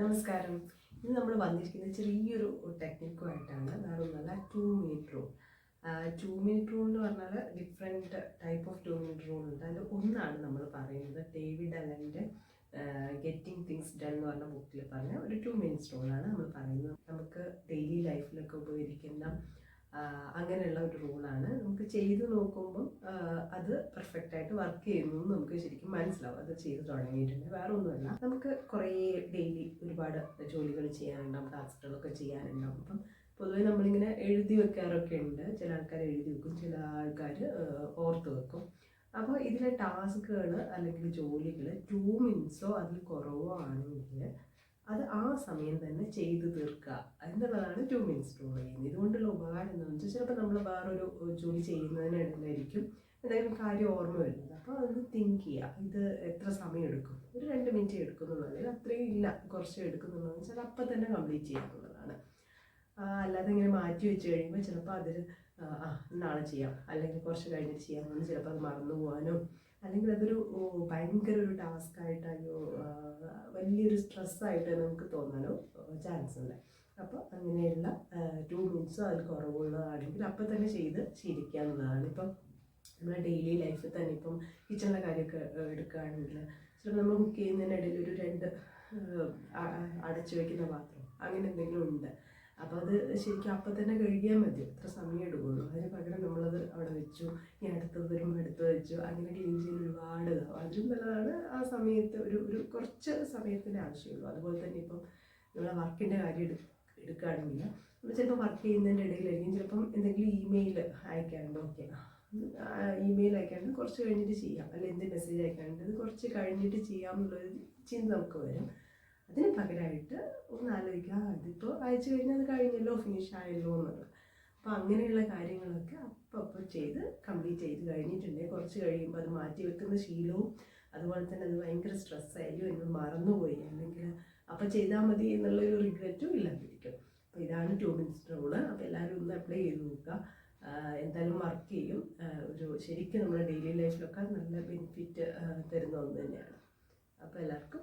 നമസ്കാരം. ഇന്ന് നമ്മൾ വന്നിരിക്കുന്നത് ചെറിയൊരു ടെക്നിക്കുമായിട്ടാണ്. വേറെ ഒന്നുമല്ല, 2 മിനിറ്റ് റൂൾ. 2 മിനിറ്റ് റൂൾ എന്ന് പറഞ്ഞാൽ different type of 2 minute rule ഉണ്ട്. അതിൽ ഒന്നാണ് നമ്മൾ പറയുന്നത്. ഡേവിഡ് അലൻ്റെ ഗെറ്റിംഗ് തിങ്സ് ഡൺ എന്ന് പറഞ്ഞ ബുക്കിൽ പറഞ്ഞ ഒരു 2 മിനിറ്റ്സ് റൂളാണ് നമ്മൾ പറയുന്നത്. നമുക്ക് ഡെയിലി ലൈഫിലൊക്കെ ഉപകരിക്കുന്ന അങ്ങനെയുള്ള ഒരു റൂളാണ്. നമുക്ക് ചെയ്ത് നോക്കുമ്പം അത് പെർഫെക്റ്റായിട്ട് വർക്ക് ചെയ്യുന്നു നമുക്ക് ശരിക്കും മനസ്സിലാവും. അത് ചെയ്ത് തുടങ്ങിയിട്ടുണ്ട്. വേറെ ഒന്നുമല്ല, നമുക്ക് കുറേ ഡെയിലി ഒരുപാട് ജോലികൾ ചെയ്യാനുണ്ടാവും, ടാസ്കുകളൊക്കെ ചെയ്യാനുണ്ടാവും. അപ്പം പൊതുവെ നമ്മളിങ്ങനെ എഴുതി വെക്കാറൊക്കെ ഉണ്ട്. ചില ആൾക്കാർ എഴുതി വെക്കും, ചില ആൾക്കാർ ഓർത്ത് വെക്കും. അപ്പോൾ ഇതിലെ ടാസ്കുകൾ അല്ലെങ്കിൽ ജോലികൾ 2 മിനിറ്റ്സോ അതിൽ കുറവോ ആണെങ്കിൽ അത് ആ സമയം തന്നെ ചെയ്ത് തീർക്കുക എന്നുള്ളതാണ് 2 മിനിറ്റ്സ് റൂൾ ചെയ്യുന്നത്. ഇതുകൊണ്ടുള്ള ഉപകാരം എന്താണെന്ന് വെച്ചാൽ, ചിലപ്പോൾ നമ്മൾ വേറൊരു ജോലി ചെയ്യുന്നതിനിടയിലായിരിക്കും എന്തെങ്കിലും കാര്യം ഓർമ്മ വരുന്നത്. അപ്പോൾ അത് തിങ്ക് ചെയ്യുക, ഇത് എത്ര സമയം എടുക്കും, ഒരു 2 മിനിറ്റ് എടുക്കുന്നുള്ളൂ, അല്ലെങ്കിൽ അത്രയും ഇല്ല, കുറച്ച് എടുക്കുന്നുള്ളതെന്ന് വെച്ചാൽ അപ്പം തന്നെ കംപ്ലീറ്റ് ചെയ്യാനുള്ളതാണ്. അല്ലാതെ ഇങ്ങനെ മാറ്റി വെച്ച് കഴിയുമ്പോൾ ചിലപ്പോൾ അതിൽ നാളെ ചെയ്യാം, അല്ലെങ്കിൽ കുറച്ച് കഴിഞ്ഞിട്ട് ചെയ്യാമെന്ന് ചിലപ്പോൾ അത് മറന്നു പോകാനോ, അല്ലെങ്കിൽ അതൊരു ഭയങ്കര ഒരു ടാസ്ക്കായിട്ട് അയ്യോ വലിയൊരു സ്ട്രെസ്സായിട്ട് നമുക്ക് തോന്നാനോ ചാൻസ് ഉണ്ട്. അപ്പോൾ അങ്ങനെയുള്ള 2 മിനിറ്റ്സോ അതിൽ കുറവുള്ളതാണെങ്കിൽ അപ്പം തന്നെ ചെയ്ത് ശീലിക്കുക എന്നുള്ളതാണ്. ഇപ്പം നമ്മുടെ ഡെയിലി ലൈഫിൽ തന്നെ ഇപ്പം കിച്ചണിലെ കാര്യമൊക്കെ എടുക്കുകയാണെങ്കിൽ ചിലപ്പോൾ നമ്മൾ കുക്ക് ചെയ്യുന്നതിനിടയിൽ ഒരു 2 അടച്ചു വയ്ക്കുന്ന പാത്രം അങ്ങനെ എന്തെങ്കിലും ഉണ്ട്. അപ്പോൾ അത് ശരിക്കും അപ്പം തന്നെ കഴുകിയാൽ മതി, എത്ര സമയം എടുക്കുള്ളൂ. അതിന് പകരം നമ്മളത് അവിടെ വെച്ചു, ഇനി അടുത്തത് വരുമ്പോൾ എടുത്ത് വെച്ചു, അങ്ങനെ ക്ലീൻ ചെയ്യാൻ ഒരുപാട് ഇതാവും. അതിലും നല്ലതാണ് ആ സമയത്ത് ഒരു കുറച്ച് സമയത്തിൻ്റെ ആവശ്യമുള്ളൂ. അതുപോലെ തന്നെ ഇപ്പം നമ്മളെ വർക്കിൻ്റെ കാര്യം എടുക്കുകയാണെങ്കിൽ നമ്മൾ ചിലപ്പോൾ വർക്ക് ചെയ്യുന്നതിൻ്റെ ഇടയിലായിരിക്കും ചിലപ്പം എന്തെങ്കിലും ഇമെയിൽ അയക്കാനുണ്ട്. ഓക്കെ, ഇമെയിൽ അയക്കാണ്ട് കുറച്ച് കഴിഞ്ഞിട്ട് ചെയ്യാം, അല്ലെങ്കിൽ എന്ത് മെസ്സേജ് അയക്കാനുണ്ട് അത് കുറച്ച് കഴിഞ്ഞിട്ട് ചെയ്യാമെന്നുള്ളൊരു ചിന്ത നമുക്ക് വരും. അതിന് പകരമായിട്ട് ഒന്ന് ആലോചിക്കുക, അതിപ്പോൾ അയച്ചു കഴിഞ്ഞാൽ അത് കഴിഞ്ഞല്ലോ, ഫിനിഷ് ആയല്ലോ എന്നുള്ളത്. അപ്പോൾ അങ്ങനെയുള്ള കാര്യങ്ങളൊക്കെ അപ്പം ചെയ്ത് കംപ്ലീറ്റ് ചെയ്ത് കഴിഞ്ഞിട്ടുണ്ടെങ്കിൽ കുറച്ച് കഴിയുമ്പോൾ അത് മാറ്റി വെക്കുന്ന ശീലവും, അതുപോലെ തന്നെ അത് ഭയങ്കര സ്ട്രെസ്സായിരിക്കും, എന്നോട് മറന്നുപോയി അല്ലെങ്കിൽ അപ്പം ചെയ്താൽ മതി എന്നുള്ളൊരു റിഗ്രറ്റും ഇല്ലാതിരിക്കും. അപ്പോൾ ഇതാണ് 2 മിനിറ്റ്സ് റൂള്. അപ്പോൾ എല്ലാവരും ഒന്ന് അപ്ലൈ ചെയ്ത് നോക്കുക. എന്തായാലും വർക്ക് ചെയ്യും. ശരിക്കും നമ്മുടെ ഡെയിലി ലൈഫിലൊക്കെ നല്ല ബെനിഫിറ്റ് തരുന്ന ഒന്ന് തന്നെയാണ്. അപ്പോൾ എല്ലാവർക്കും